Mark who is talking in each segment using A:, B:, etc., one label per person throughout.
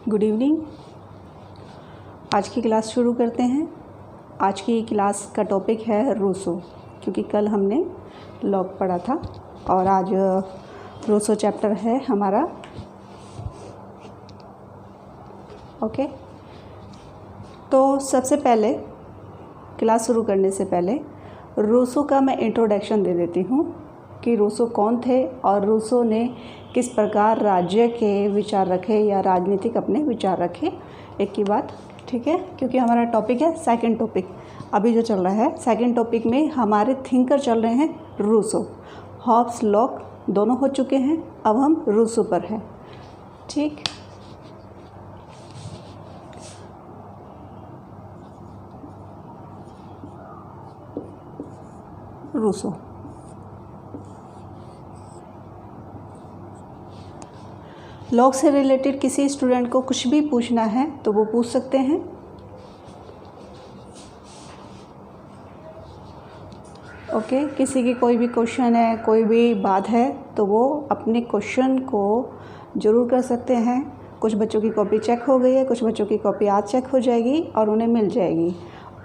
A: Good evening. आज की class शुरू करते हैं। आज की क्लास का टॉपिक है रूसो, क्योंकि कल हमने लॉक पढ़ा था और आज रूसो चैप्टर है हमारा। ओके, तो सबसे पहले क्लास शुरू करने से पहले रूसो का मैं इंट्रोडक्शन दे देती हूँ कि रूसो कौन थे और रूसो ने किस प्रकार राज्य के विचार रखे या राजनीतिक अपने विचार रखे, एक की बात, ठीक है। क्योंकि हमारा टॉपिक है सेकंड टॉपिक अभी जो चल रहा है। सेकंड टॉपिक में हमारे थिंकर चल रहे हैं रूसो। हॉब्स लॉक दोनों हो चुके हैं, अब हम रूसो पर हैं, ठीक। रूसो लॉक से रिलेटेड किसी स्टूडेंट को कुछ भी पूछना है तो वो पूछ सकते हैं। ओके, किसी की कोई भी क्वेश्चन है, कोई भी बात है तो वो अपने क्वेश्चन को ज़रूर कर सकते हैं। कुछ बच्चों की कॉपी चेक हो गई है, कुछ बच्चों की कॉपी आज चेक हो जाएगी और उन्हें मिल जाएगी,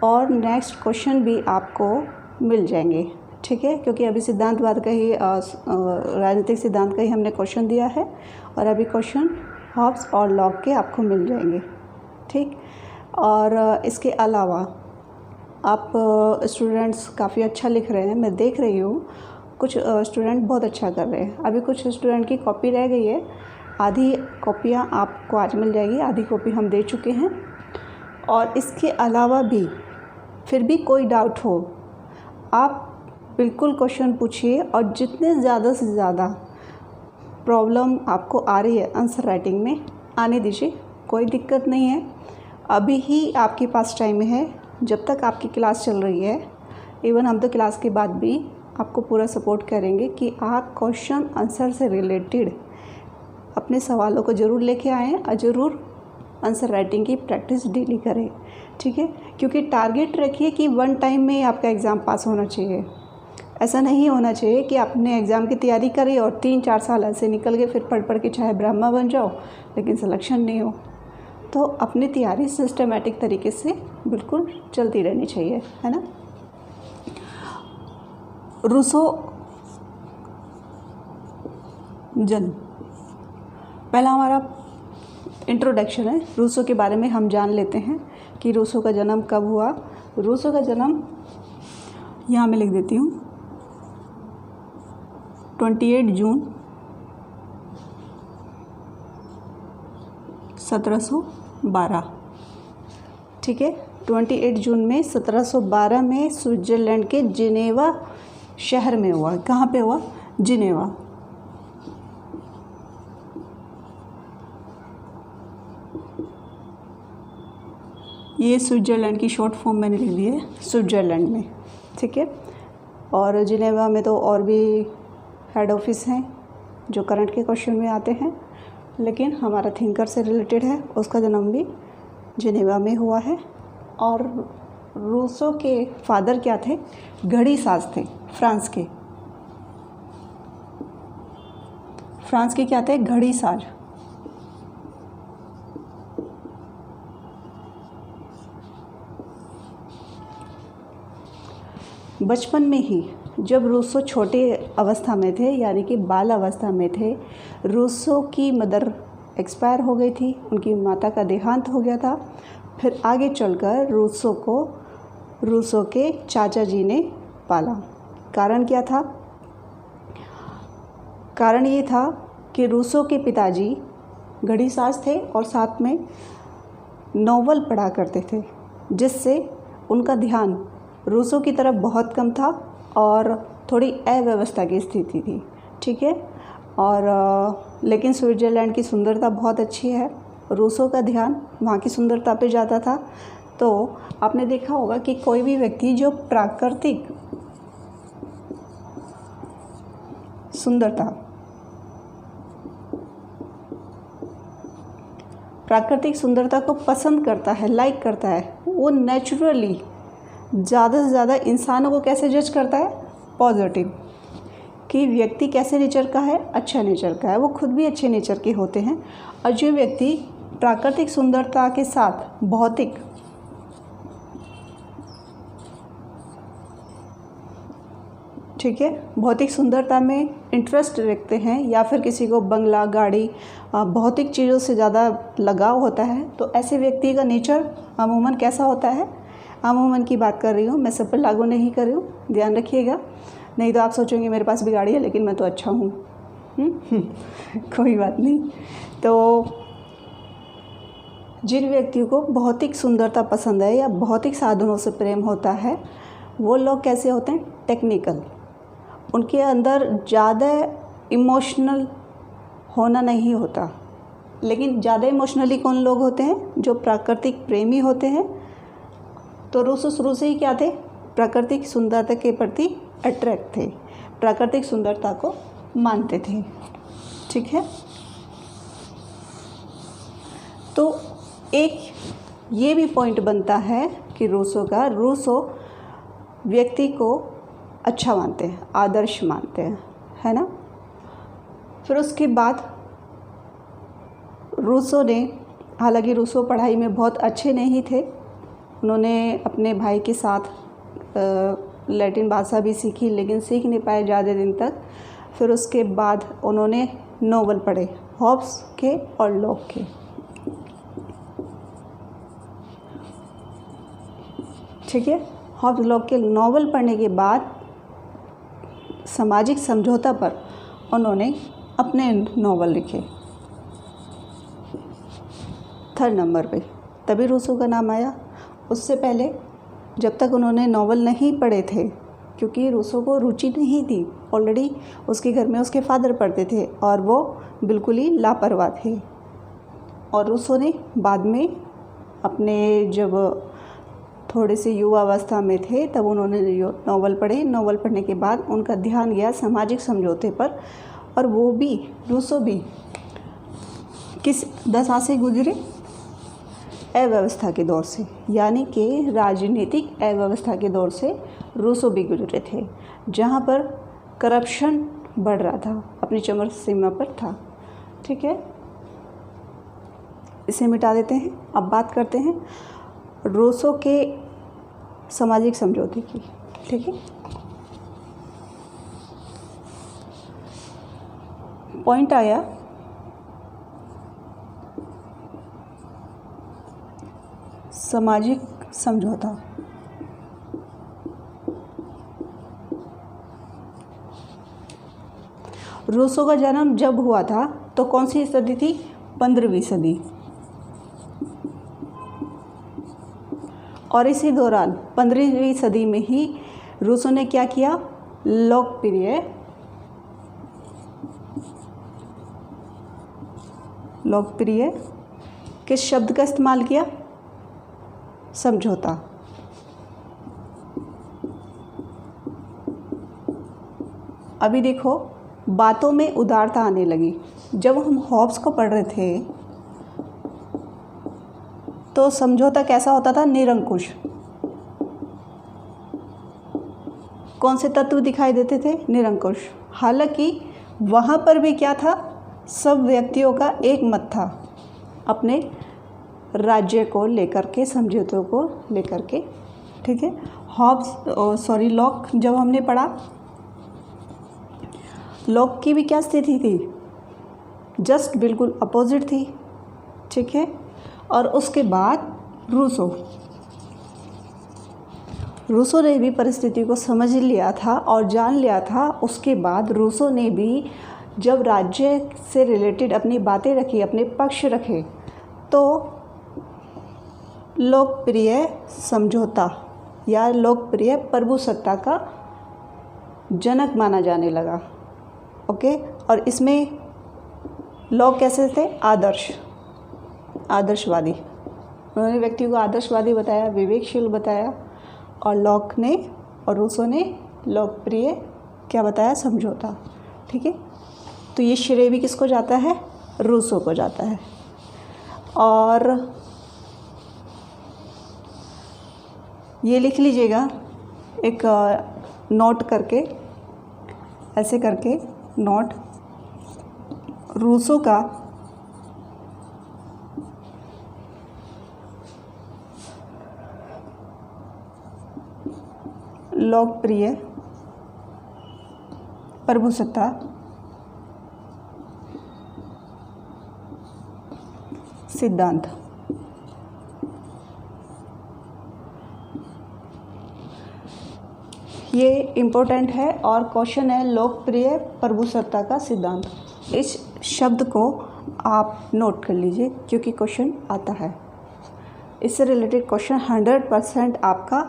A: और नेक्स्ट क्वेश्चन भी आपको मिल जाएंगे, ठीक है। क्योंकि अभी सिद्धांतवाद का ही राजनीतिक सिद्धांत का ही हमने क्वेश्चन दिया है और अभी क्वेश्चन हॉब्स और लॉक के आपको मिल जाएंगे, ठीक। और इसके अलावा आप स्टूडेंट्स काफ़ी अच्छा लिख रहे हैं, मैं देख रही हूँ। कुछ स्टूडेंट बहुत अच्छा कर रहे हैं। अभी कुछ स्टूडेंट की कॉपी रह गई है, आधी कॉपियाँ आपको आज मिल जाएगी, आधी कॉपी हम दे चुके हैं। और इसके अलावा भी फिर भी कोई डाउट हो, आप बिल्कुल क्वेश्चन पूछिए और जितने ज़्यादा से ज़्यादा प्रॉब्लम आपको आ रही है आंसर राइटिंग में आने दीजिए, कोई दिक्कत नहीं है। अभी ही आपके पास टाइम है, जब तक आपकी क्लास चल रही है। इवन हम तो क्लास के बाद भी आपको पूरा सपोर्ट करेंगे कि आप क्वेश्चन आंसर से रिलेटेड अपने सवालों को ज़रूर लेके आएँ और ज़रूर आंसर राइटिंग की प्रैक्टिस डेली करें, ठीक है। क्योंकि टारगेट रखिए कि वन टाइम में आपका एग्ज़ाम पास होना चाहिए। ऐसा नहीं होना चाहिए कि आपने एग्ज़ाम की तैयारी करी और 3-4 साल ऐसे निकल गए, फिर पढ़ पढ़ के चाहे ब्रह्मा बन जाओ लेकिन सिलेक्शन नहीं हो। तो अपनी तैयारी सिस्टमेटिक तरीके से बिल्कुल चलती रहनी चाहिए, है ना। रूसो जन्म, पहला हमारा इंट्रोडक्शन है। रूसो के बारे में हम जान लेते हैं कि रूसो का जन्म कब हुआ। रूसो का जन्म यहाँ मैं लिख देती हूँ 28 जून 1712, ठीक है। 28 जून में 1712 में स्विट्ज़रलैंड के जिनेवा शहर में हुआ। कहाँ पे हुआ? जिनेवा। ये स्विट्ज़रलैंड की शॉर्ट फॉर्म मैंने लिख दी है, स्विट्ज़रलैंड में, ठीक है। और जिनेवा में तो और भी हेड ऑफिस हैं जो करंट के क्वेश्चन में आते हैं, लेकिन हमारा थिंकर से रिलेटेड है, उसका जन्म भी जिनेवा में हुआ है। और रूसो के फादर क्या थे? घड़ी साज थे, फ्रांस के क्या थे? घड़ी साज। बचपन में ही जब रूसो छोटे अवस्था में थे, यानी कि बाल अवस्था में थे, रूसो की मदर एक्सपायर हो गई थी, उनकी माता का देहांत हो गया था। फिर आगे चलकर रूसो को रूसो के चाचा जी ने पाला। कारण क्या था? कारण ये था कि रूसो के पिताजी घड़ीसाज थे और साथ में नॉवल पढ़ा करते थे, जिससे उनका ध्यान रूसो की तरफ बहुत कम था और थोड़ी अव्यवस्था की स्थिति थी, ठीक है। और लेकिन स्विट्ज़रलैंड की सुंदरता बहुत अच्छी है, रूसो का ध्यान वहाँ की सुंदरता पे जाता था। तो आपने देखा होगा कि कोई भी व्यक्ति जो प्राकृतिक सुंदरता को पसंद करता है, लाइक करता है, वो नेचुरली ज़्यादा से ज़्यादा इंसानों को कैसे जज करता है? पॉजिटिव। कि व्यक्ति कैसे नेचर का है, अच्छा नेचर का है, वो खुद भी अच्छे नेचर के होते हैं। और जो व्यक्ति प्राकृतिक सुंदरता के साथ भौतिक ठीक है भौतिक सुंदरता में इंटरेस्ट रखते हैं, या फिर किसी को बंगला, गाड़ी, भौतिक चीज़ों से ज़्यादा लगाव होता है, तो ऐसे व्यक्ति का नेचर अमूमन कैसा होता है। अमूमन की बात कर रही हूँ, मैं सब पर लागू नहीं कर रही हूँ, ध्यान रखिएगा, नहीं तो आप सोचेंगे मेरे पास भी गाड़ी है लेकिन मैं तो अच्छा हूँ। कोई बात नहीं। तो जिन व्यक्तियों को भौतिक सुंदरता पसंद है या भौतिक साधनों से प्रेम होता है, वो लोग कैसे होते हैं, टेक्निकल। उनके अंदर ज़्यादा इमोशनल होना नहीं होता। लेकिन ज़्यादा इमोशनली कौन लोग होते हैं, जो प्राकृतिक प्रेमी होते हैं। तो रूसो शुरू से ही क्या थे, प्राकृतिक सुंदरता के प्रति अट्रैक्ट थे, प्राकृतिक सुंदरता को मानते थे। ठीक है, तो एक ये भी पॉइंट बनता है कि रूसो व्यक्ति को अच्छा मानते हैं, आदर्श मानते हैं, है ना। फिर उसके बाद रूसो ने, हालांकि रूसो पढ़ाई में बहुत अच्छे नहीं थे, उन्होंने अपने भाई के साथ लैटिन भाषा भी सीखी, लेकिन सीख नहीं पाए ज़्यादा दिन तक। फिर उसके बाद उन्होंने नोवेल पढ़े, हॉब्स के और लॉक के। ठीक है, हॉब्स लॉक के नॉवल पढ़ने के बाद सामाजिक समझौता पर उन्होंने अपने नॉवल लिखे 3rd नंबर पे, तभी रूसो का नाम आया। उससे पहले जब तक उन्होंने नॉवल नहीं पढ़े थे, क्योंकि रूसो को रुचि नहीं थी, ऑलरेडी उसके घर में उसके फादर पढ़ते थे और वो बिल्कुल ही लापरवाह थे। और रूसो ने बाद में अपने जब थोड़े से युवा अवस्था में थे तब उन्होंने नॉवल पढ़े। नॉवल पढ़ने के बाद उनका ध्यान गया सामाजिक समझौते पर, और वो भी रूसो भी किस दशा से गुजरे, अव्यवस्था के दौर से, यानी कि राजनीतिक अव्यवस्था के दौर से रूसो भी गुजरे थे, जहाँ पर करप्शन बढ़ रहा था, अपनी चरम सीमा पर था। ठीक है, इसे मिटा देते हैं। अब बात करते हैं रूसो के सामाजिक समझौते की। ठीक है, पॉइंट आया सामाजिक समझौता। रूसो का जन्म जब हुआ था तो कौन सी सदी थी, 15वीं सदी। और इसी दौरान 15वीं सदी में ही रूसो ने क्या किया, लोकप्रिय किस शब्द का इस्तेमाल किया, समझौता। अभी देखो बातों में उदारता आने लगी। जब हम हॉब्स को पढ़ रहे थे तो समझौता कैसा होता था, निरंकुश। कौन से तत्व दिखाई देते थे, निरंकुश। हालांकि वहाँ पर भी क्या था, सब व्यक्तियों का एक मत था अपने राज्य को लेकर के, समझौतों को लेकर के। ठीक है, लॉक जब हमने पढ़ा, लॉक की भी क्या स्थिति थी, जस्ट बिल्कुल अपोजिट थी। ठीक है, और उसके बाद रूसो ने भी परिस्थिति को समझ लिया था और जान लिया था। उसके बाद रूसो ने भी जब राज्य से रिलेटेड अपनी बातें रखी, अपने पक्ष रखे, तो लोकप्रिय समझौता या लोकप्रिय प्रभुसत्ता का जनक माना जाने लगा। ओके, और इसमें लोग कैसे थे, आदर्शवादी। उन्होंने व्यक्ति को आदर्शवादी बताया, विवेकशील बताया, और लॉक ने और रूसो ने लोकप्रिय क्या बताया, समझौता। ठीक है, तो ये श्रेय भी किसको जाता है, रूसो को जाता है। और ये लिख लीजिएगा एक नोट करके, ऐसे करके नोट, रूसो का लोकप्रिय प्रभुसत्ता सिद्धांत। ये इम्पोर्टेंट है और क्वेश्चन है लोकप्रिय प्रभुसत्ता का सिद्धांत। इस शब्द को आप नोट कर लीजिए क्योंकि क्वेश्चन आता है। इससे रिलेटेड क्वेश्चन 100% आपका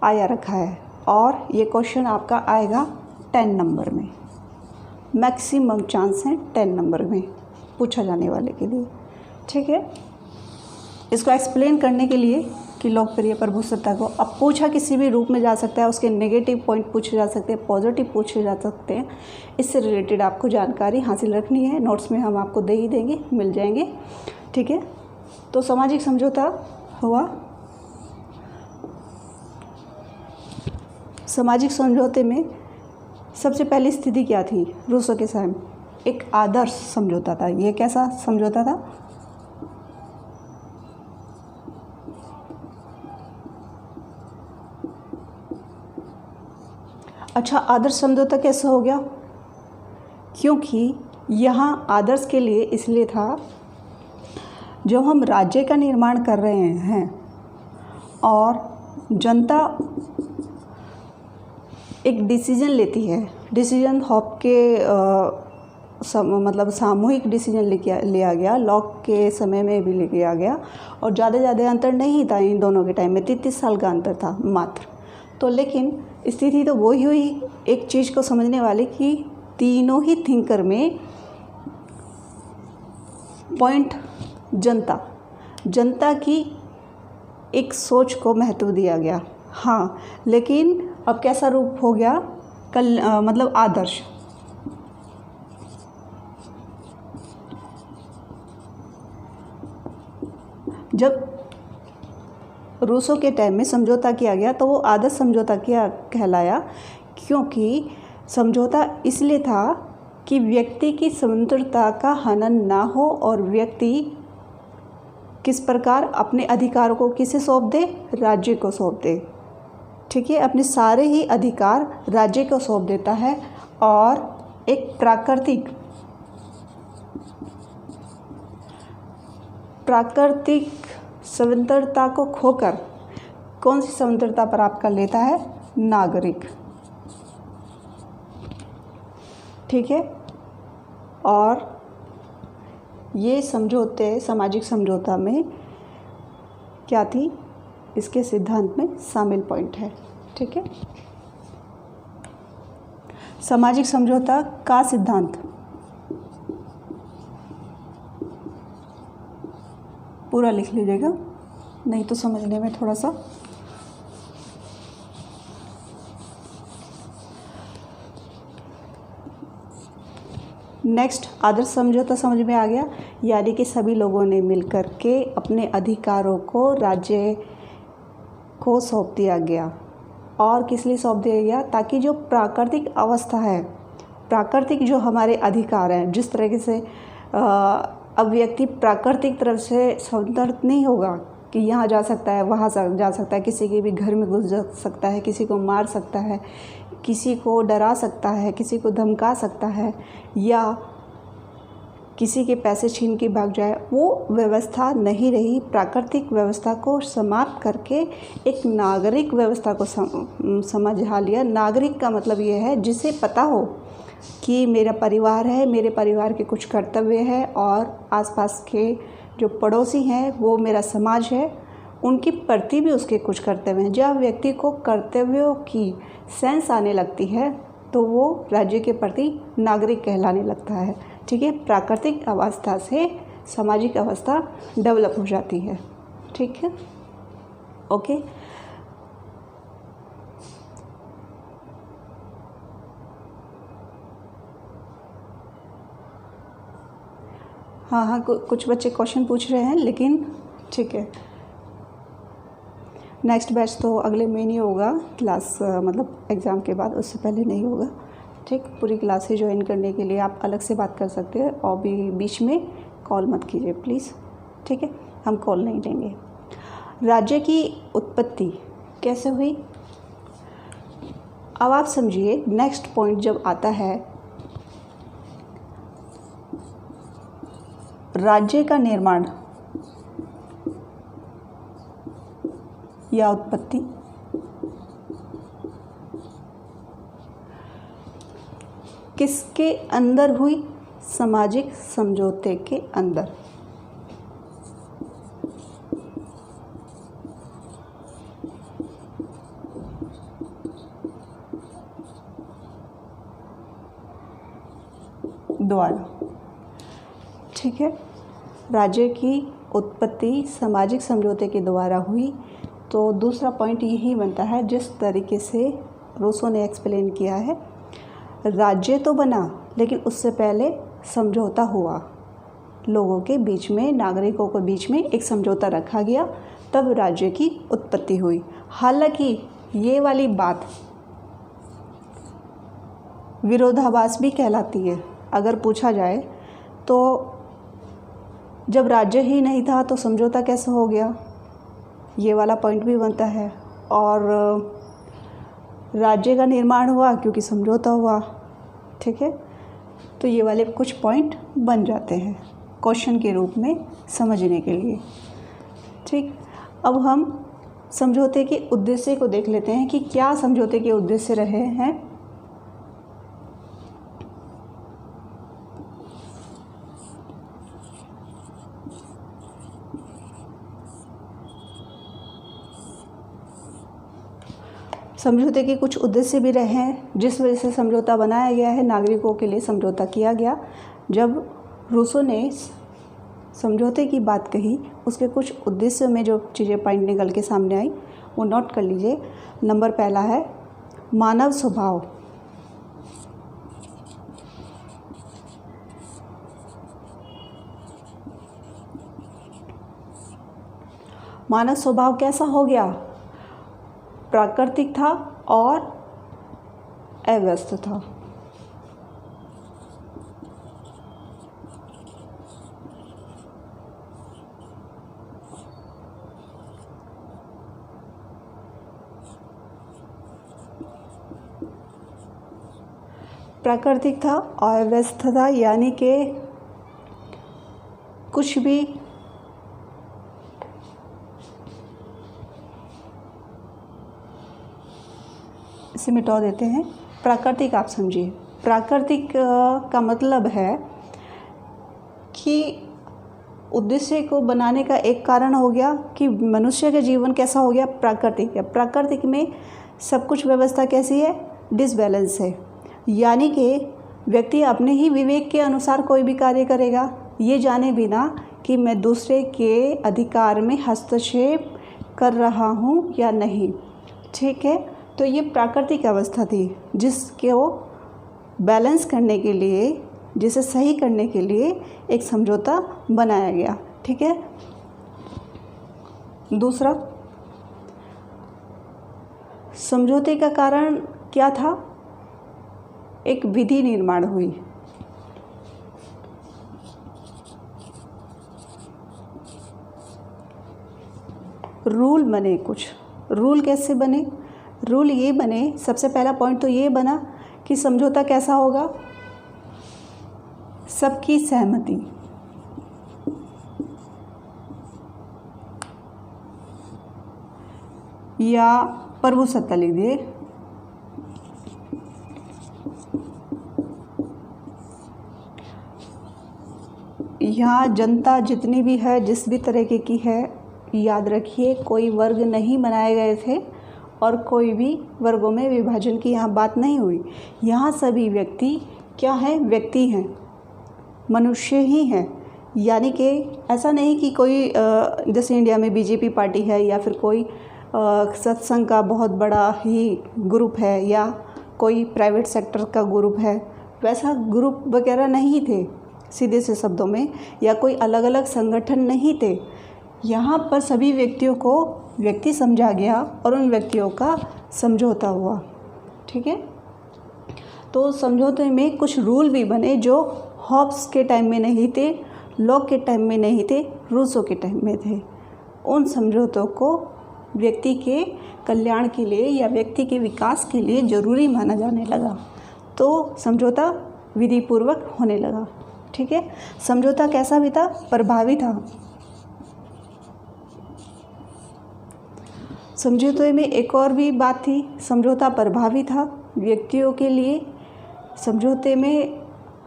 A: आया रखा है और ये क्वेश्चन आपका आएगा 10 नंबर में। मैक्सिमम चांस है 10 नंबर में पूछा जाने वाले के लिए। ठीक है, इसको एक्सप्लेन करने के लिए कि लोकप्रिय प्रभुसत्ता को अब पूछा किसी भी रूप में जा सकता है, उसके नेगेटिव पॉइंट पूछे जा सकते हैं, पॉजिटिव पूछे जा सकते हैं। इससे रिलेटेड आपको जानकारी हासिल रखनी है। नोट्स में हम आपको दे ही देंगे, मिल जाएंगे। ठीक है, तो सामाजिक समझौता हुआ। सामाजिक समझौते में सबसे पहली स्थिति क्या थी? रूसो के समय एक आदर्श समझौता था। ये कैसा समझौता था? अच्छा, आदर्श समझौता कैसे हो गया? क्योंकि यहाँ आदर्श के लिए इसलिए था, जब हम राज्य का निर्माण कर रहे हैं और जनता एक डिसीजन लेती है, डिसीजन हॉप के मतलब सामूहिक डिसीजन लिया गया, लॉक के समय में भी लिया गया और ज़्यादा अंतर नहीं था इन दोनों के टाइम में, 33 साल का अंतर था मात्र। तो लेकिन स्थिति तो वही हुई, एक चीज़ को समझने वाले कि तीनों ही थिंकर में पॉइंट जनता की एक सोच को महत्व दिया गया। हाँ, लेकिन अब कैसा रूप हो गया? मतलब आदर्श। जब रूसो के टाइम में समझौता किया गया तो वो आदर्श समझौता क्या कहलाया? क्योंकि समझौता इसलिए था कि व्यक्ति की स्वतंत्रता का हनन ना हो और व्यक्ति किस प्रकार अपने अधिकारों को किसे सौंप दे? राज्य को सौंप दे। ठीक है, अपने सारे ही अधिकार राज्य को सौंप देता है और एक प्राकृतिक स्वतंत्रता को खोकर कौन सी स्वतंत्रता प्राप्त कर लेता है? नागरिक। ठीक है, और ये समझौते सामाजिक समझौता में क्या थी? इसके सिद्धांत में शामिल पॉइंट है। ठीक है, सामाजिक समझौता का सिद्धांत पूरा लिख लीजिएगा, नहीं तो समझने में थोड़ा सा नेक्स्ट। आदर्श समझौता समझ में आ गया, यानी कि सभी लोगों ने मिलकर के अपने अधिकारों को राज्य को सौंप दिया गया। और किस लिए सौंप दिया गया? ताकि जो प्राकृतिक अवस्था है, प्राकृतिक जो हमारे अधिकार हैं, जिस तरीके से अब व्यक्ति प्राकृतिक तरफ से स्वतंत्र नहीं होगा कि यहाँ जा सकता है, वहाँ जा सकता है, किसी के भी घर में घुस जा सकता है, किसी को मार सकता है, किसी को डरा सकता है, किसी को धमका सकता है, या किसी के पैसे छीन के भाग जाए, वो व्यवस्था नहीं रही। प्राकृतिक व्यवस्था को समाप्त करके एक नागरिक व्यवस्था को समझा लिया। नागरिक का मतलब ये है जिसे पता हो कि मेरा परिवार है, मेरे परिवार के कुछ कर्तव्य है और आसपास के जो पड़ोसी हैं वो मेरा समाज है, उनके प्रति भी उसके कुछ कर्तव्य हैं। जब व्यक्ति को कर्तव्यों की सेंस आने लगती है तो वो राज्य के प्रति नागरिक कहलाने लगता है। ठीक है, प्राकृतिक अवस्था से सामाजिक अवस्था डेवलप हो जाती है। ठीक है, ओके। हाँ, कुछ बच्चे क्वेश्चन पूछ रहे हैं, लेकिन ठीक है, नेक्स्ट बैच तो अगले महीने होगा क्लास, मतलब एग्ज़ाम के बाद, उससे पहले नहीं होगा। ठीक, पूरी क्लासेस ज्वाइन करने के लिए आप अलग से बात कर सकते हैं और भी बीच में कॉल मत कीजिए प्लीज़। ठीक है, हम कॉल नहीं लेंगे। राज्य की उत्पत्ति कैसे हुई? अब आप समझिए नेक्स्ट पॉइंट जब आता है राज्य का निर्माण या उत्पत्ति, किसके अंदर हुई? सामाजिक समझौते के अंदर। द्वारा, ठीक है। राज्य की उत्पत्ति सामाजिक समझौते के द्वारा हुई। तो दूसरा पॉइंट यही बनता है, जिस तरीके से रूसो ने एक्सप्लेन किया है, राज्य तो बना लेकिन उससे पहले समझौता हुआ, लोगों के बीच में, नागरिकों के बीच में एक समझौता रखा गया, तब राज्य की उत्पत्ति हुई। हालांकि ये वाली बात विरोधाभास भी कहलाती है। अगर पूछा जाए तो जब राज्य ही नहीं था तो समझौता कैसे हो गया, ये वाला पॉइंट भी बनता है। और राज्य का निर्माण हुआ क्योंकि समझौता हुआ, ठीक है। तो ये वाले कुछ पॉइंट बन जाते हैं क्वेश्चन के रूप में समझने के लिए, ठीक। अब हम समझौते के उद्देश्य को देख लेते हैं कि क्या समझौते के उद्देश्य रहे हैं। समझौते के कुछ उद्देश्य भी रहे हैं जिस वजह से समझौता बनाया गया है, नागरिकों के लिए समझौता किया गया। जब रूसो ने समझौते की बात कही, उसके कुछ उद्देश्यों में जो चीज़ें पॉइंट निकल के सामने आई वो नोट कर लीजिए। नंबर पहला है मानव स्वभाव। मानव स्वभाव कैसा हो गया? प्राकृतिक था और अव्यस्त था। प्राकृतिक था और अव्यस्त था, यानी कि कुछ भी इसे मिटा देते हैं। प्राकृतिक आप समझिए, प्राकृतिक का मतलब है कि उद्देश्य को बनाने का एक कारण हो गया कि मनुष्य का जीवन कैसा हो गया, प्राकृतिक है। प्राकृतिक में सब कुछ व्यवस्था कैसी है, डिसबैलेंस है, यानी कि व्यक्ति अपने ही विवेक के अनुसार कोई भी कार्य करेगा, ये जाने बिना कि मैं दूसरे के अधिकार में हस्तक्षेप कर रहा हूँ या नहीं, ठीक है। तो ये प्राकृतिक अवस्था थी जिसको बैलेंस करने के लिए, जिसे सही करने के लिए एक समझौता बनाया गया, ठीक है। दूसरा, समझौते का कारण क्या था? एक विधि निर्माण हुई। रूल बने, कुछ रूल कैसे बने? रूल ये बने, सबसे पहला पॉइंट तो ये बना कि समझौता कैसा होगा, सबकी सहमति, या प्रभुसत्ता लिख दिए, यहाँ जनता जितनी भी है, जिस भी तरीके की है, याद रखिए कोई वर्ग नहीं बनाए गए थे और कोई भी वर्गों में विभाजन की यहाँ बात नहीं हुई। यहाँ सभी व्यक्ति क्या हैं, व्यक्ति हैं, मनुष्य ही हैं। यानी कि ऐसा नहीं कि कोई जैसे इंडिया में बीजेपी पार्टी है या फिर कोई सत्संग का बहुत बड़ा ही ग्रुप है या कोई प्राइवेट सेक्टर का ग्रुप है, वैसा ग्रुप वगैरह नहीं थे सीधे से शब्दों में, या कोई अलग अलग संगठन नहीं थे। यहाँ पर सभी व्यक्तियों को व्यक्ति समझा गया और उन व्यक्तियों का समझौता हुआ, ठीक है। तो समझौते में कुछ रूल भी बने जो हॉब्स के टाइम में नहीं थे, लॉक के टाइम में नहीं थे, रूसो के टाइम में थे। उन समझौतों को व्यक्ति के कल्याण के लिए या व्यक्ति के विकास के लिए ज़रूरी माना जाने लगा, तो समझौता विधिपूर्वक होने लगा। ठीक है, समझौता कैसा भी था? प्रभावी था। समझौते में एक और भी बात थी, समझौता प्रभावी था व्यक्तियों के लिए। समझौते में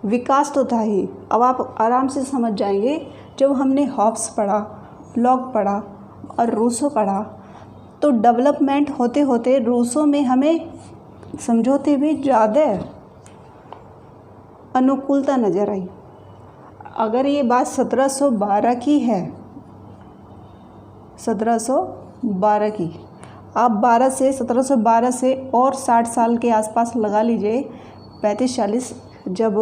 A: विकास तो था ही। अब आप आराम से समझ जाएंगे, जब हमने हॉब्स पढ़ा, लॉक पढ़ा और रूसो पढ़ा, तो डेवलपमेंट होते होते रूसो में हमें समझौते में ज़्यादा अनुकूलता नज़र आई। अगर ये बात 1712 की है, 1712 की, आप 1712 से और 60 साल के आसपास लगा लीजिए, 35-40 जब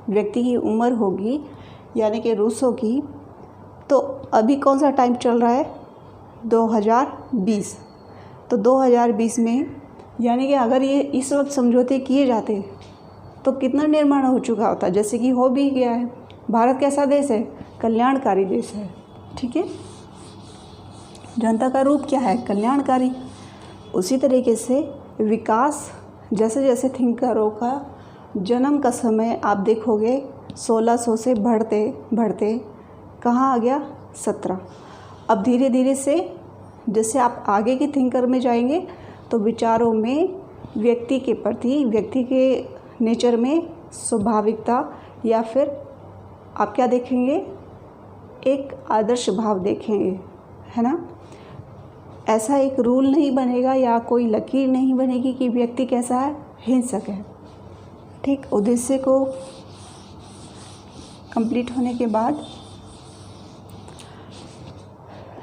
A: व्यक्ति की उम्र होगी, यानी कि रूसो की, तो अभी कौन सा टाइम चल रहा है? 2020। तो 2020 में, यानी कि अगर ये इस वक्त समझौते किए जाते तो कितना निर्माण हो चुका होता, जैसे कि हो भी गया है। भारत कैसा देश है? कल्याणकारी देश है। ठीक है, जनता का रूप क्या है? कल्याणकारी। उसी तरीके से विकास, जैसे जैसे थिंकरों का जन्म का समय आप देखोगे 1600 से बढ़ते बढ़ते कहाँ आ गया? 17। अब धीरे धीरे से जैसे आप आगे की थिंकर में जाएंगे तो विचारों में व्यक्ति के प्रति, व्यक्ति के नेचर में स्वाभाविकता, या फिर आप क्या देखेंगे? एक आदर्श भाव देखेंगे, है ना। ऐसा एक रूल नहीं बनेगा या कोई लकीर नहीं बनेगी कि व्यक्ति कैसा है? हिंसक है। ठीक, उद्देश्य को कंप्लीट होने के बाद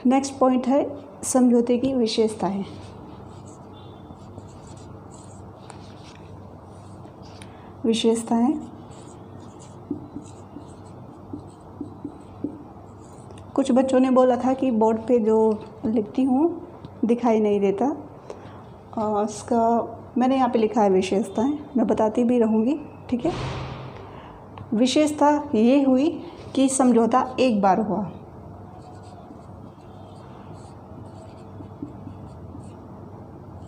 A: नेक्स्ट पॉइंट है समझौते की विशेषताएं। विशेषताएं कुछ बच्चों ने बोला था कि बोर्ड पे जो लिखती हूँ दिखाई नहीं देता, उसका मैंने यहाँ पे लिखा है विशेषताएं, मैं बताती भी रहूँगी। ठीक है, विशेषता ये हुई कि समझौता एक बार हुआ,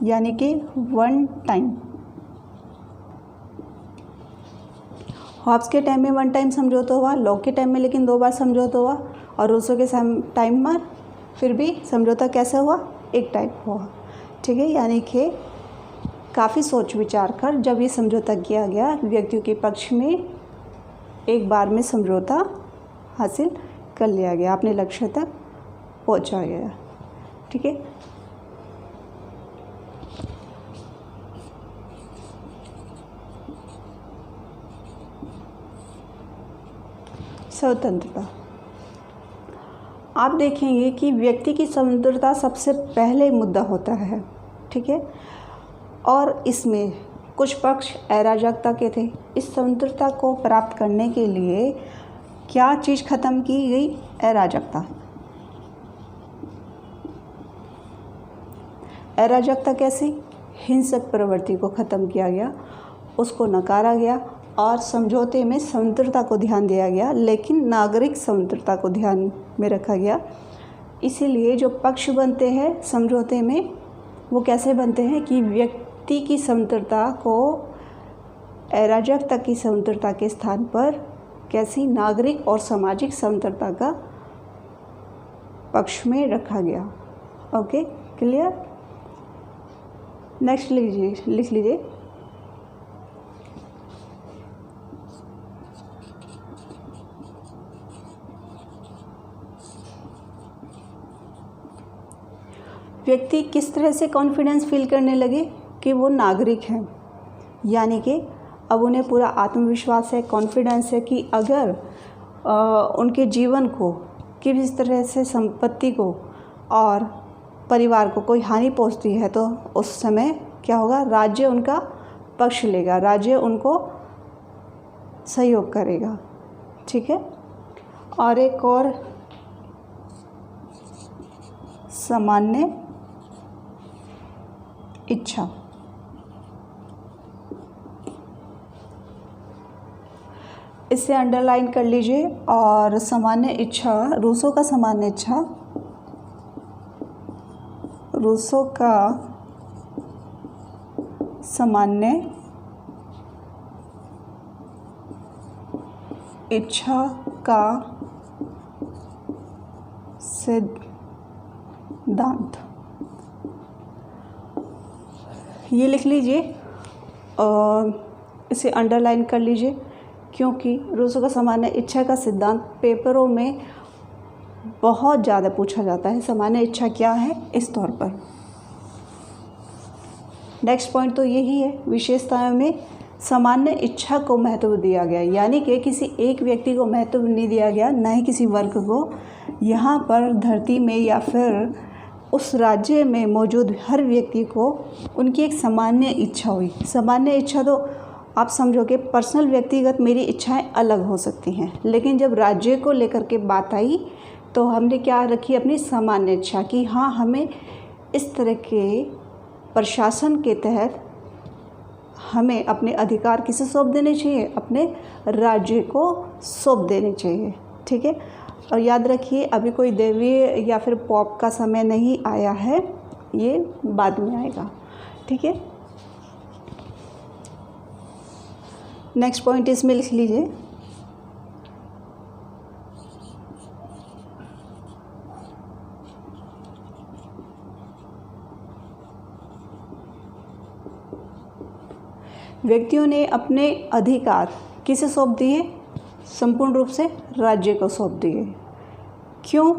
A: यानी कि वन टाइम। हॉब्स के टाइम में वन टाइम समझौता हुआ, लॉक के टाइम में लेकिन 2 बार समझौता हुआ, और रूसो के टाइम में फिर भी समझौता कैसा हुआ? एक टाइम हुआ। ठीक है, यानी कि काफ़ी सोच विचार कर जब ये समझौता किया गया, व्यक्तियों के पक्ष में एक बार में समझौता हासिल कर लिया गया, अपने लक्ष्य तक पहुंचा गया। ठीक है, स्वतंत्रता। आप देखेंगे कि व्यक्ति की स्वतंत्रता सबसे पहले मुद्दा होता है। ठीक है, और इसमें कुछ पक्ष अराजकता के थे। इस स्वतंत्रता को प्राप्त करने के लिए क्या चीज़ खत्म की गई? अराजकता। अराजकता कैसी? हिंसक प्रवृत्ति को ख़त्म किया गया, उसको नकारा गया और समझौते में स्वतंत्रता को ध्यान दिया गया, लेकिन नागरिक स्वतंत्रता को ध्यान में रखा गया। इसीलिए जो पक्ष बनते हैं समझौते में वो कैसे बनते हैं कि व्यक्ति की स्वतंत्रता को अराजकता की स्वतंत्रता के स्थान पर कैसी नागरिक और सामाजिक स्वतंत्रता का पक्ष में रखा गया। Okay, clear. नेक्स्ट लिख लीजिए व्यक्ति किस तरह से कॉन्फिडेंस फील करने लगे कि वो नागरिक हैं, यानी कि अब उन्हें पूरा आत्मविश्वास है, कॉन्फिडेंस है कि अगर उनके जीवन को, किस तरह से संपत्ति को और परिवार को कोई हानि पहुंचती है तो उस समय क्या होगा? राज्य उनका पक्ष लेगा, राज्य उनको सहयोग करेगा। ठीक है, और एक और सामान्य इच्छा। इसे अंडरलाइन कर लीजिए। और सामान्य इच्छा, रूसो का सामान्य इच्छा रूसो का सामान्य इच्छा का सिद्धांत। ये लिख लीजिए और इसे अंडरलाइन कर लीजिए, क्योंकि रूसो का सामान्य इच्छा का सिद्धांत पेपरों में बहुत ज़्यादा पूछा जाता है। सामान्य इच्छा क्या है इस तौर पर। नेक्स्ट पॉइंट तो यही है, विशेषताओं में सामान्य इच्छा को महत्व दिया गया, यानी कि किसी एक व्यक्ति को महत्व नहीं दिया गया, न ही किसी वर्ग को। यहाँ पर धरती में या फिर उस राज्य में मौजूद हर व्यक्ति को उनकी एक सामान्य इच्छा हुई। सामान्य इच्छा तो आप समझोगे पर्सनल व्यक्तिगत मेरी इच्छाएं अलग हो सकती हैं, लेकिन जब राज्य को लेकर के बात आई तो हमने क्या रखी, अपनी सामान्य इच्छा कि हाँ हमें इस तरह के प्रशासन के तहत हमें अपने अधिकार किसे सौंप देने चाहिए, अपने राज्य को सौंप देने चाहिए। ठीक है, और याद रखिए अभी कोई देवीय या फिर पॉप का समय नहीं आया है, ये बाद में आएगा। ठीक है, नेक्स्ट पॉइंट इसमें लिख लीजिए, व्यक्तियों ने अपने अधिकार किसे सौंप दिए, संपूर्ण रूप से राज्य को सौंप दिए। क्यों?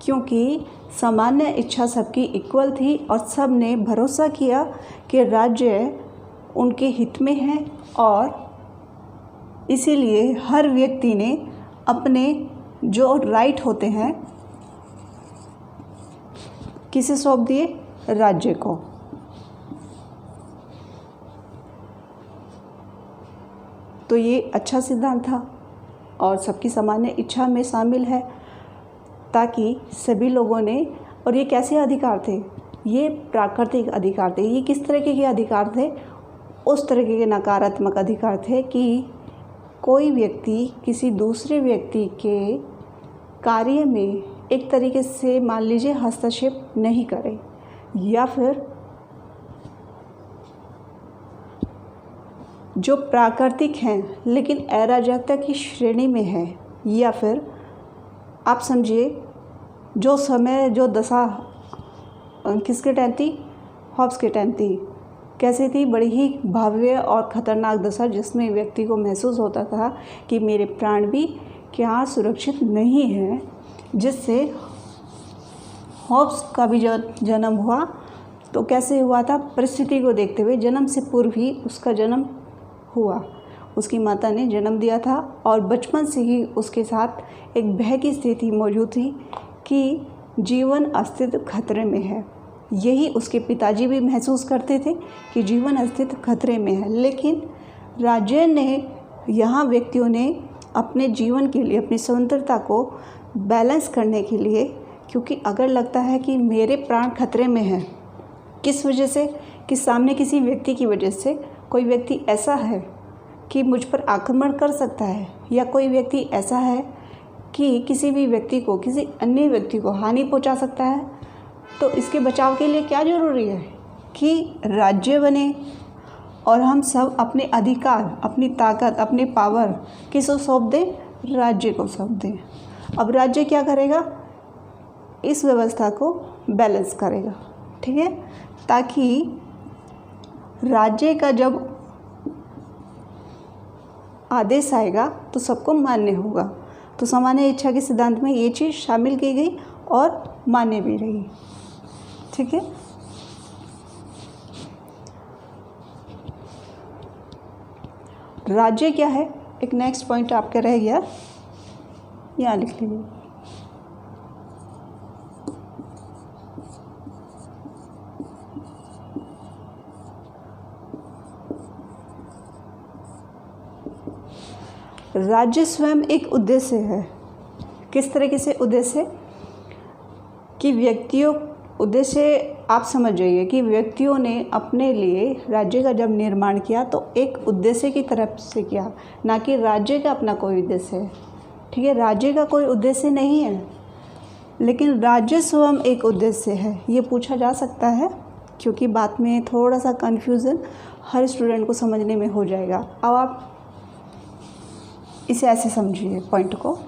A: क्योंकि सामान्य इच्छा सबकी इक्वल थी और सब ने भरोसा किया कि राज्य उनके हित में है, और इसीलिए हर व्यक्ति ने अपने जो राइट होते हैं किसे सौंप दिए, राज्य को। तो ये अच्छा सिद्धांत था और सबकी सामान्य इच्छा में शामिल है, ताकि सभी लोगों ने, और ये कैसे अधिकार थे, ये प्राकृतिक अधिकार थे। ये किस तरीके के अधिकार थे, उस तरीके के नकारात्मक अधिकार थे कि कोई व्यक्ति किसी दूसरे व्यक्ति के कार्य में एक तरीके से मान लीजिए हस्तक्षेप नहीं करे, या फिर जो प्राकृतिक हैं लेकिन अराजकता की श्रेणी में है, या फिर आप समझिए जो समय जो दशा किसके टाइम थी, हॉब्स के टाइम थी, कैसे थी, बड़ी ही भव्य और ख़तरनाक दशा, जिसमें व्यक्ति को महसूस होता था कि मेरे प्राण भी क्या सुरक्षित नहीं है, जिससे हॉब्स का भी जन्म हुआ। तो कैसे हुआ था, परिस्थिति को देखते हुए, जन्म से पूर्व ही उसका जन्म हुआ, उसकी माता ने जन्म दिया था और बचपन से ही उसके साथ एक भय की स्थिति मौजूद थी कि जीवन अस्तित्व खतरे में है। यही उसके पिताजी भी महसूस करते थे कि जीवन अस्तित्व खतरे में है, लेकिन राज्य ने, यहाँ व्यक्तियों ने अपने जीवन के लिए, अपनी स्वतंत्रता को बैलेंस करने के लिए, क्योंकि अगर लगता है कि मेरे प्राण खतरे में हैं, किस वजह से, कि सामने किसी व्यक्ति की वजह से, कोई व्यक्ति ऐसा है कि मुझ पर आक्रमण कर सकता है, या कोई व्यक्ति ऐसा है कि किसी भी व्यक्ति को, किसी अन्य व्यक्ति को हानि पहुंचा सकता है, तो इसके बचाव के लिए क्या ज़रूरी है कि राज्य बने और हम सब अपने अधिकार, अपनी ताकत, अपने पावर किसको सौंप दें, राज्य को सौंप दें। अब राज्य क्या करेगा, इस व्यवस्था को बैलेंस करेगा। ठीक है, ताकि राज्य का जब आदेश आएगा तो सबको मान्य होगा। तो सामान्य इच्छा के सिद्धांत में ये चीज़ शामिल की गई और मान्य भी रही। ठीक है, राज्य क्या है, एक नेक्स्ट पॉइंट आपका रह गया, यहाँ लिख लीजिए। राज्य स्वयं एक उद्देश्य है। किस तरीके से उद्देश्य, कि व्यक्तियों, उद्देश्य आप समझ जाइए कि व्यक्तियों ने अपने लिए राज्य का जब निर्माण किया तो एक उद्देश्य की तरफ से किया, ना कि राज्य का अपना कोई उद्देश्य है। ठीक है, राज्य का कोई उद्देश्य नहीं है। लेकिन राज्य स्वयं एक उद्देश्य है, ये पूछा जा सकता है, क्योंकि बात में थोड़ा सा कन्फ्यूज़न हर स्टूडेंट को समझने में हो जाएगा। अब आप इसे ऐसे समझिए पॉइंट को,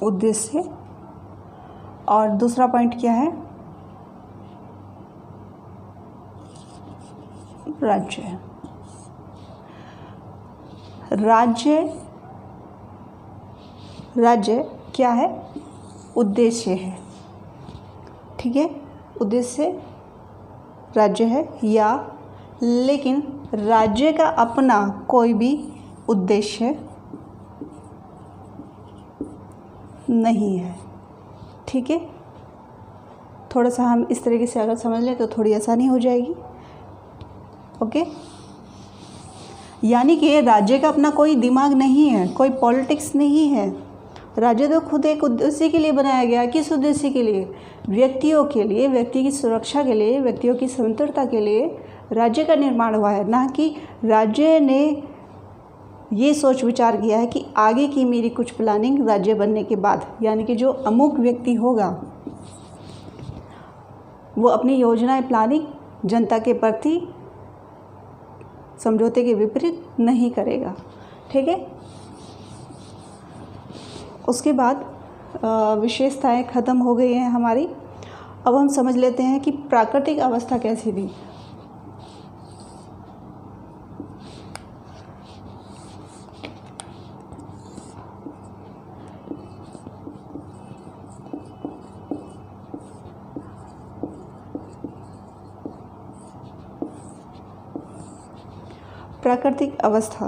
A: उद्देश्य, और दूसरा पॉइंट क्या है, राज्य। राज्य क्या है, उद्देश्य है, ठीक है, उद्देश्य राज्य है या, लेकिन राज्य का अपना कोई भी उद्देश्य नहीं है, ठीक है। थोड़ा सा हम इस तरीके से अगर समझ लें तो थोड़ी आसानी हो जाएगी, ओके। यानी कि राज्य का अपना कोई दिमाग नहीं है, कोई पॉलिटिक्स नहीं है। राज्य तो खुद एक उद्देश्य के लिए बनाया गया। किस उद्देश्य के लिए? व्यक्तियों के लिए, व्यक्ति की सुरक्षा के लिए, व्यक्तियों की स्वतंत्रता के लिए राज्य का निर्माण हुआ है, ना कि राज्य ने ये सोच विचार किया है कि आगे की मेरी कुछ प्लानिंग राज्य बनने के बाद, यानी कि जो अमुक व्यक्ति होगा वो अपनी योजनाएं प्लानिंग जनता के प्रति समझौते के विपरीत नहीं करेगा, ठीक है। उसके बाद विशेषताएं ख़त्म हो गई हैं हमारी। अब हम समझ लेते हैं कि प्राकृतिक अवस्था कैसी थी। प्राकृतिक अवस्था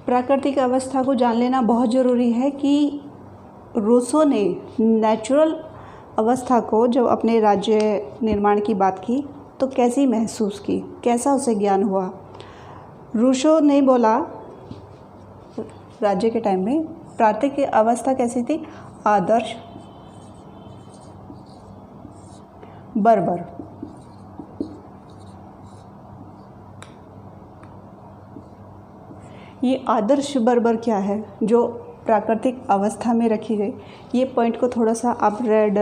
A: प्राकृतिक अवस्था को जान लेना बहुत ज़रूरी है कि रूसो ने नेचुरल अवस्था को जब अपने राज्य निर्माण की बात की तो कैसी महसूस की, कैसा उसे ज्ञान हुआ। रूसो ने बोला राज्य के टाइम में प्राकृतिक अवस्था कैसी थी? आदर्श, बर्बर। ये आदर्श बर्बर क्या है जो प्राकृतिक अवस्था में रखी गई, ये पॉइंट को थोड़ा सा आप रेड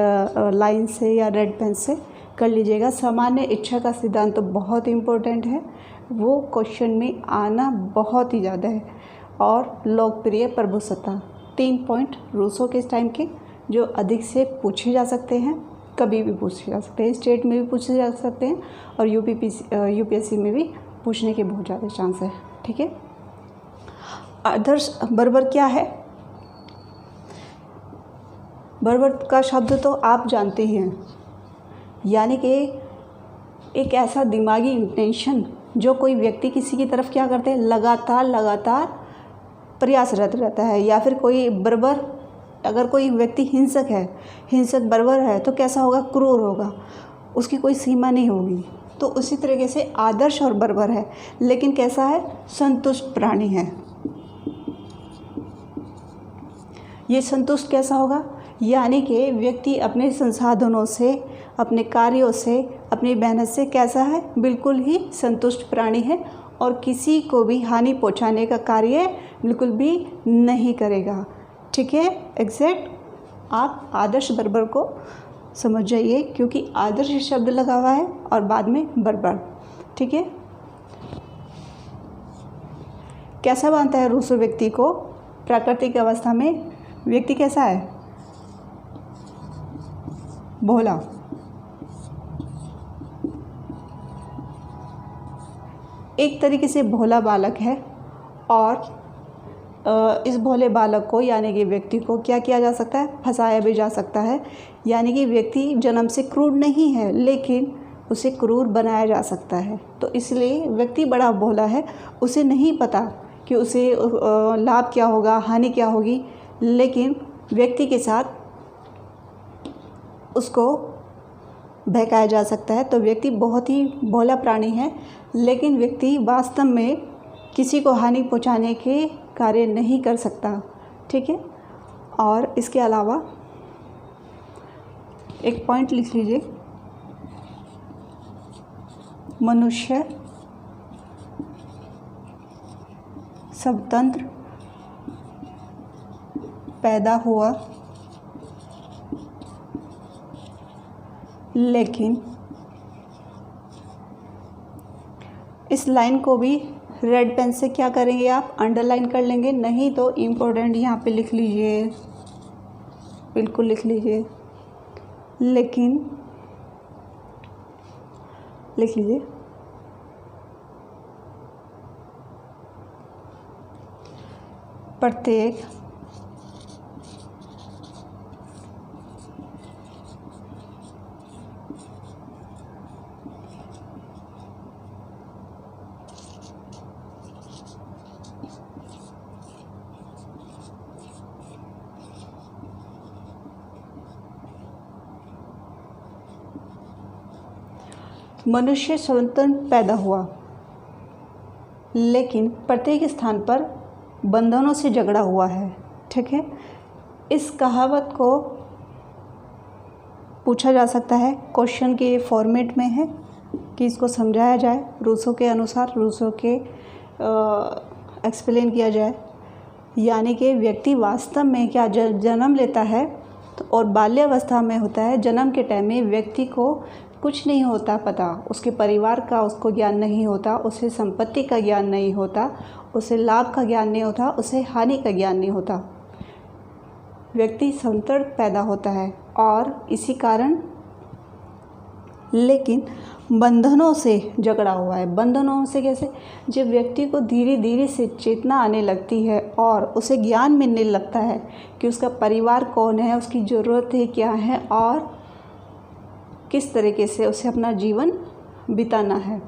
A: लाइन से या रेड पेन से कर लीजिएगा। सामान्य इच्छा का सिद्धांत तो बहुत इम्पोर्टेंट है, वो क्वेश्चन में आना बहुत ही ज़्यादा है। और लोकप्रिय प्रभुसत्ता, 3 पॉइंट रूसो के टाइम के जो अधिक से पूछे जा सकते हैं, कभी भी पूछे जा सकते हैं, स्टेट में भी पूछे जा सकते हैं और यूपीएससी में भी पूछने के बहुत ज़्यादा चांस है, ठीक है। आदर्श बर्बर क्या है? बर्बर का शब्द तो आप जानते ही हैं, यानी कि एक ऐसा दिमागी इंटेंशन जो कोई व्यक्ति किसी की तरफ क्या करते हैं, लगातार प्रयासरत रहता है। या फिर कोई बर्बर, अगर कोई व्यक्ति हिंसक है, हिंसक बर्बर है तो कैसा होगा? क्रूर होगा, उसकी कोई सीमा नहीं होगी। तो उसी तरीके से आदर्श और बर्बर है, लेकिन कैसा है? संतुष्ट प्राणी है। ये संतुष्ट कैसा होगा? यानी कि व्यक्ति अपने संसाधनों से, अपने कार्यों से, अपनी मेहनत से कैसा है? बिल्कुल ही संतुष्ट प्राणी है और किसी को भी हानि पहुंचाने का कार्य बिल्कुल भी नहीं करेगा, ठीक है। एग्जैक्ट आप आदर्श बर्बर को समझ जाइए, क्योंकि आदर्श शब्द लगा हुआ है और बाद में बर्बर, ठीक है। कैसा मानता है रूसो व्यक्ति को? प्राकृतिक अवस्था में व्यक्ति कैसा है? भोला, एक तरीके से भोला बालक है। और इस भोले बालक को यानी कि व्यक्ति को क्या किया जा सकता है? फंसाया भी जा सकता है। यानी कि व्यक्ति जन्म से क्रूर नहीं है, लेकिन उसे क्रूर बनाया जा सकता है। तो इसलिए व्यक्ति बड़ा भोला है, उसे नहीं पता कि उसे लाभ क्या होगा, हानि क्या होगी, लेकिन व्यक्ति के साथ उसको बहकाया जा सकता है। तो व्यक्ति बहुत ही भोला प्राणी है, लेकिन व्यक्ति वास्तव में किसी को हानि पहुंचाने के कार्य नहीं कर सकता, ठीक है। और इसके अलावा एक पॉइंट लिख लीजिए, मनुष्य स्वतंत्र पैदा हुआ, लेकिन इस लाइन को भी रेड पेन से क्या करेंगे आप, अंडरलाइन कर लेंगे, नहीं तो इम्पोर्टेंट यहाँ पे लिख लीजिए, बिल्कुल लिख लीजिए, लेकिन लिख लीजिए प्रत्येक मनुष्य स्वतंत्र पैदा हुआ, लेकिन प्रत्येक स्थान पर बंधनों से झगड़ा हुआ है। ठीक है, इस कहावत को पूछा जा सकता है, क्वेश्चन के फॉर्मेट में है कि इसको समझाया जाए, रूसो के अनुसार, रूसो के एक्सप्लेन किया जाए। यानी कि व्यक्ति वास्तव में क्या जन्म लेता है तो और बाल्यावस्था में होता है, जन्म के टाइम में व्यक्ति को कुछ नहीं होता पता, उसके परिवार का उसको ज्ञान नहीं होता, उसे संपत्ति का ज्ञान नहीं होता, उसे लाभ का ज्ञान नहीं होता, उसे हानि का ज्ञान नहीं होता। व्यक्ति स्वतंत्र पैदा होता है और इसी कारण, लेकिन बंधनों से झगड़ा हुआ है। बंधनों से कैसे, जब व्यक्ति को धीरे धीरे से चेतना आने लगती है और उसे ज्ञान मिलने लगता है कि उसका परिवार कौन है, उसकी ज़रूरतें क्या है और किस तरीके से उसे अपना जीवन बिताना है,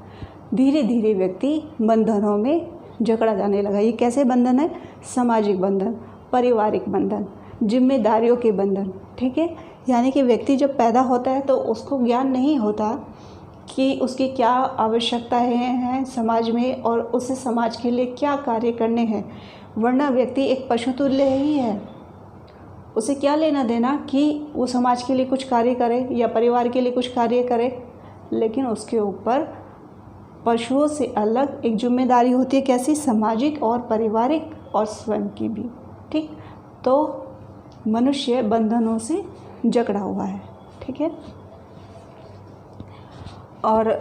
A: धीरे धीरे व्यक्ति बंधनों में झगड़ा जाने लगा। ये कैसे बंधन है, सामाजिक बंधन, पारिवारिक बंधन, जिम्मेदारियों के बंधन। ठीक है, यानी कि व्यक्ति जब पैदा होता है तो उसको ज्ञान नहीं होता कि उसकी क्या आवश्यकताएं हैं समाज में और उसे समाज के लिए क्या कार्य करने हैं, वरना व्यक्ति एक पशु तुल्य ही है। उसे क्या लेना देना कि वो समाज के लिए कुछ कार्य करे या परिवार के लिए कुछ कार्य करे, लेकिन उसके ऊपर पशुओं से अलग एक जिम्मेदारी होती है, कैसी, सामाजिक और पारिवारिक और स्वयं की भी। ठीक, तो मनुष्य बंधनों से जकड़ा हुआ है। ठीक है, और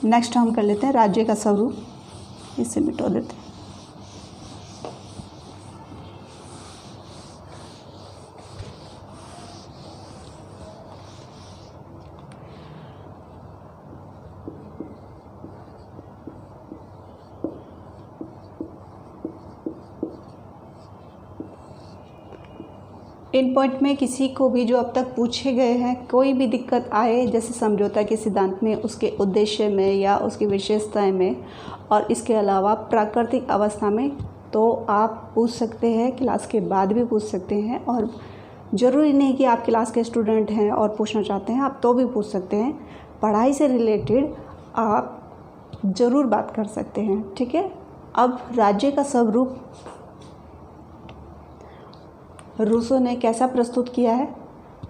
A: नेक्स्ट हम कर लेते हैं राज्य का स्वरूप, इसे मिटा देते हैं। इन पॉइंट में किसी को भी जो अब तक पूछे गए हैं कोई भी दिक्कत आए, जैसे समझौता के सिद्धांत में, उसके उद्देश्य में या उसकी विशेषताएं में, और इसके अलावा प्राकृतिक अवस्था में, तो आप पूछ सकते हैं, क्लास के बाद भी पूछ सकते हैं। और ज़रूरी नहीं कि आप क्लास के स्टूडेंट हैं और पूछना चाहते हैं, आप तो भी पूछ सकते हैं। पढ़ाई से रिलेटेड आप ज़रूर बात कर सकते हैं। ठीक है, अब राज्य का स्वरूप रूसो ने कैसा प्रस्तुत किया है।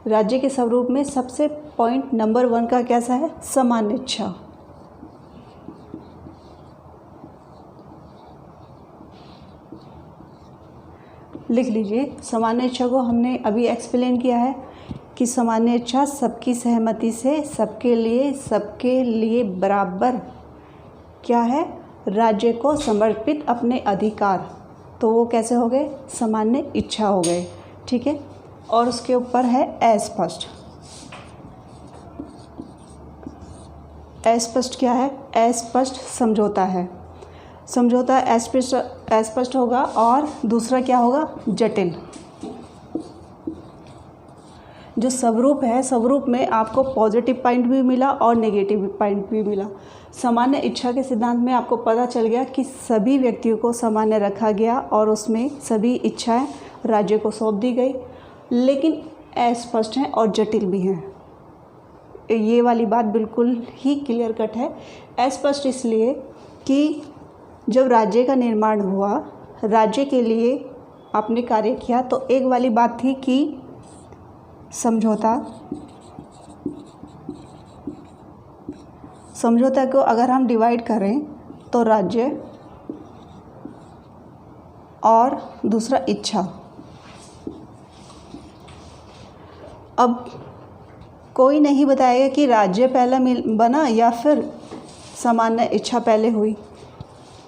A: राज्य के स्वरूप में सबसे पॉइंट नंबर 1 का कैसा है, सामान्य इच्छा। लिख लीजिए, सामान्य इच्छा को हमने अभी एक्सप्लेन किया है कि सामान्य इच्छा सबकी सहमति से सबके लिए बराबर क्या है, राज्य को समर्पित अपने अधिकार, तो वो कैसे हो गए, सामान्य इच्छा हो गए। ठीक है, और उसके ऊपर है अस्पष्ट। अस्पष्ट क्या है, अस्पष्ट समझौता है। समझौता अस्पष्ट होगा, और दूसरा क्या होगा, जटिल। जो स्वरूप है, स्वरूप में आपको पॉजिटिव पॉइंट भी मिला और नेगेटिव पॉइंट भी मिला। सामान्य इच्छा के सिद्धांत में आपको पता चल गया कि सभी व्यक्तियों को सामान्य रखा गया और उसमें सभी इच्छाएं राज्य को सौंप दी गई, लेकिन अस्पष्ट हैं और जटिल भी हैं। ये वाली बात बिल्कुल ही क्लियर कट है। अस्पष्ट इसलिए कि जब राज्य का निर्माण हुआ, राज्य के लिए आपने कार्य किया, तो एक वाली बात थी कि समझौता समझौता को अगर हम डिवाइड करें तो राज्य और दूसरा इच्छा। अब कोई नहीं बताएगा कि राज्य पहला बना या फिर सामान्य इच्छा पहले हुई,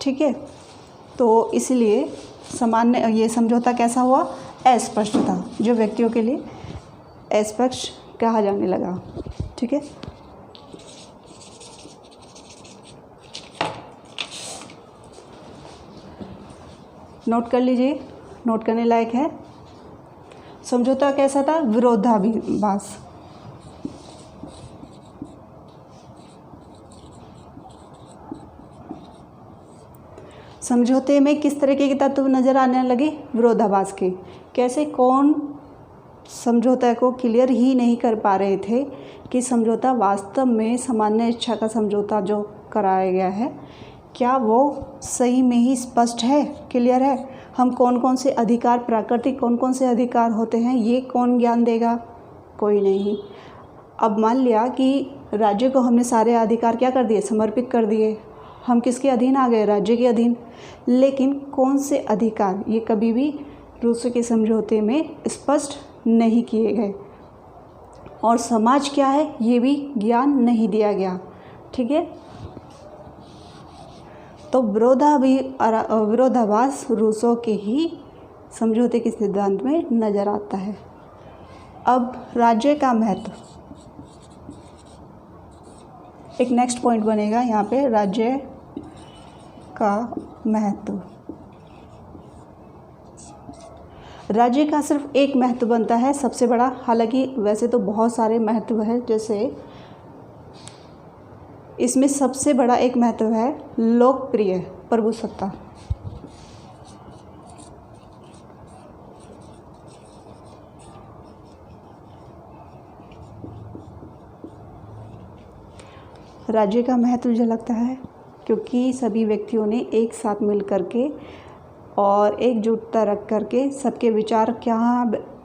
A: ठीक है। तो इसलिए सामान्य ये समझौता कैसा हुआ, अस्पष्ट था, जो व्यक्तियों के लिए अस्पष्ट कहा जाने लगा, ठीक है। नोट कर लीजिए, नोट करने लायक है। समझौता कैसा था, विरोधाभास। समझौते में किस तरीके के तत्व नज़र आने लगे, विरोधाभास के। कैसे, कौन समझौता को क्लियर ही नहीं कर पा रहे थे कि समझौता वास्तव में सामान्य इच्छा का समझौता जो कराया गया है, क्या वो सही में ही स्पष्ट है, क्लियर है। हम कौन कौन से अधिकार, प्राकृतिक कौन कौन से अधिकार होते हैं, ये कौन ज्ञान देगा, कोई नहीं। अब मान लिया कि राज्य को हमने सारे अधिकार क्या कर दिए, समर्पित कर दिए, हम किसके अधीन आ गए, राज्य के अधीन। लेकिन कौन से अधिकार, ये कभी भी रूसों के समझौते में स्पष्ट नहीं किए गए। और समाज क्या है, ये भी ज्ञान नहीं दिया गया, ठीक है। तो विरोधाभास रूसों के ही समझौते के सिद्धांत में नज़र आता है। अब राज्य का महत्व, एक नेक्स्ट पॉइंट बनेगा यहाँ पे, राज्य का महत्व। राज्य का सिर्फ एक महत्व बनता है सबसे बड़ा, हालांकि वैसे तो बहुत सारे महत्व है। जैसे इसमें सबसे बड़ा एक महत्व है लोकप्रिय प्रभुसत्ता। राज्य का महत्व झलकता है क्योंकि सभी व्यक्तियों ने एक साथ मिल करके और एकजुटता रख करके सबके विचार क्या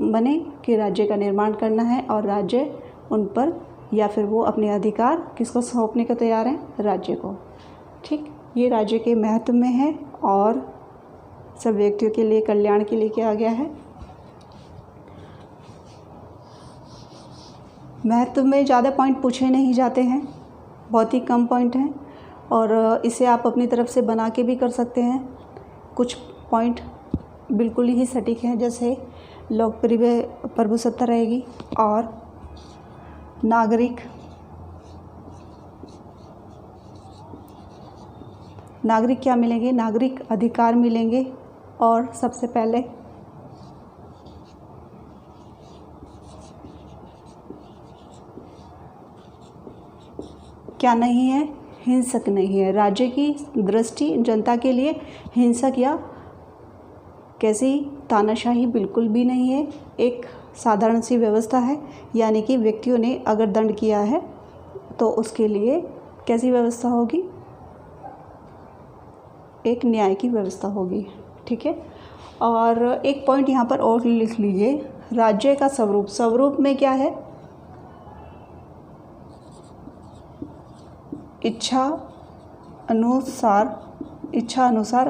A: बने कि राज्य का निर्माण करना है, और राज्य उन पर या फिर वो अपने अधिकार किसको सौंपने को तैयार हैं, राज्य को, ठीक। ये राज्य के महत्व में है और सब व्यक्तियों के लिए कल्याण के लिए किया गया है। महत्व में ज़्यादा पॉइंट पूछे नहीं जाते हैं, बहुत ही कम पॉइंट हैं, और इसे आप अपनी तरफ से बना के भी कर सकते हैं। कुछ पॉइंट बिल्कुल ही सटीक हैं, जैसे लोकप्रिय प्रभुसत्ता रहेगी और नागरिक क्या मिलेंगे, नागरिक अधिकार मिलेंगे, और सबसे पहले क्या नहीं है, हिंसक नहीं है। राज्य की दृष्टि जनता के लिए हिंसक या कैसी तानाशाही बिल्कुल भी नहीं है, एक साधारण सी व्यवस्था है। यानी कि व्यक्तियों ने अगर दंड किया है तो उसके लिए कैसी व्यवस्था होगी, एक न्याय की व्यवस्था होगी, ठीक है। और एक पॉइंट यहाँ पर और लिख लीजिए, राज्य का स्वरूप। स्वरूप में क्या है, इच्छा अनुसार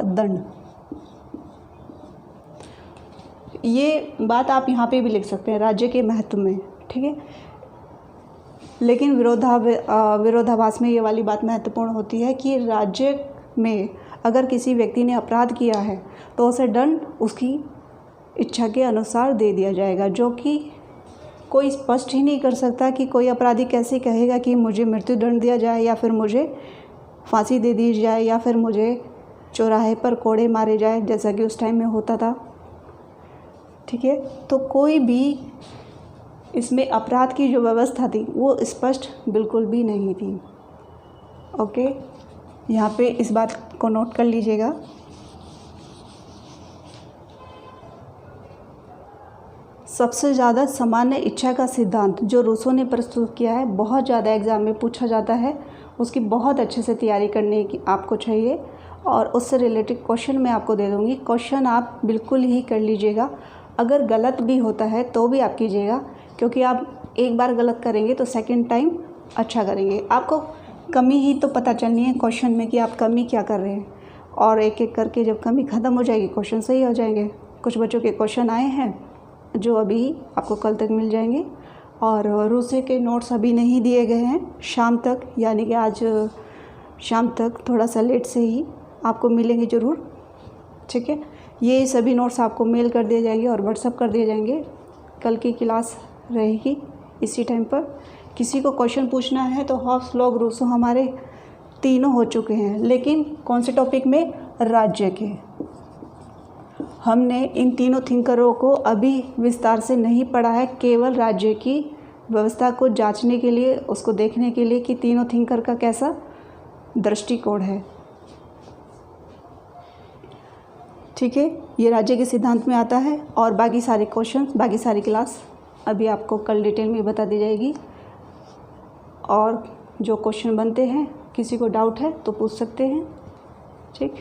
A: दंड। ये बात आप यहाँ पे भी लिख सकते हैं राज्य के महत्व में, ठीक है। लेकिन विरोधाभास में ये वाली बात महत्वपूर्ण होती है कि राज्य में अगर किसी व्यक्ति ने अपराध किया है तो उसे दंड उसकी इच्छा के अनुसार दे दिया जाएगा, जो कि कोई स्पष्ट ही नहीं कर सकता कि कोई अपराधी कैसे कहेगा कि मुझे मृत्युदंड दिया जाए, या फिर मुझे फांसी दे दी जाए, या फिर मुझे चौराहे पर कोड़े मारे जाए, जैसा कि उस टाइम में होता था, ठीक है। तो कोई भी इसमें अपराध की जो व्यवस्था थी वो स्पष्ट बिल्कुल भी नहीं थी, ओके। यहाँ पे इस बात को नोट कर लीजिएगा। सबसे ज़्यादा सामान्य इच्छा का सिद्धांत जो रूसों ने प्रस्तुत किया है, बहुत ज़्यादा एग्ज़ाम में पूछा जाता है, उसकी बहुत अच्छे से तैयारी करने की आपको चाहिए, और उससे रिलेटेड क्वेश्चन मैं आपको दे दूँगी। क्वेश्चन आप बिल्कुल ही कर लीजिएगा, अगर गलत भी होता है तो भी आप कीजिएगा, क्योंकि आप एक बार गलत करेंगे तो सेकंड टाइम अच्छा करेंगे। आपको कमी ही तो पता चलनी है क्वेश्चन में कि आप कमी क्या कर रहे हैं, और एक एक करके जब कमी ख़त्म हो जाएगी क्वेश्चन सही हो जाएंगे। कुछ बच्चों के क्वेश्चन आए हैं जो अभी आपको कल तक मिल जाएंगे, और रूसी के नोट्स अभी नहीं दिए गए हैं, शाम तक, यानी कि आज शाम तक थोड़ा सा लेट से ही आपको मिलेंगे ज़रूर, ठीक है। ये सभी नोट्स आपको मेल कर दिए जाएंगे और व्हाट्सअप कर दिए जाएंगे। कल की क्लास रहेगी इसी टाइम पर। किसी को क्वेश्चन पूछना है तो हॉब्स, लॉग, रूसो हमारे तीनों हो चुके हैं, लेकिन कौन से टॉपिक में? राज्य के। हमने इन तीनों थिंकरों को अभी विस्तार से नहीं पढ़ा है, केवल राज्य की व्यवस्था को जांचने के लिए, उसको देखने के लिए कि तीनों थिंकर का कैसा दृष्टिकोण है, ठीक है। ये राज्य के सिद्धांत में आता है, और बाकी सारे क्वेश्चन, बाकी सारी क्लास अभी आपको कल डिटेल में बता दी जाएगी। और जो क्वेश्चन बनते हैं, किसी को डाउट है तो पूछ सकते हैं, ठीक।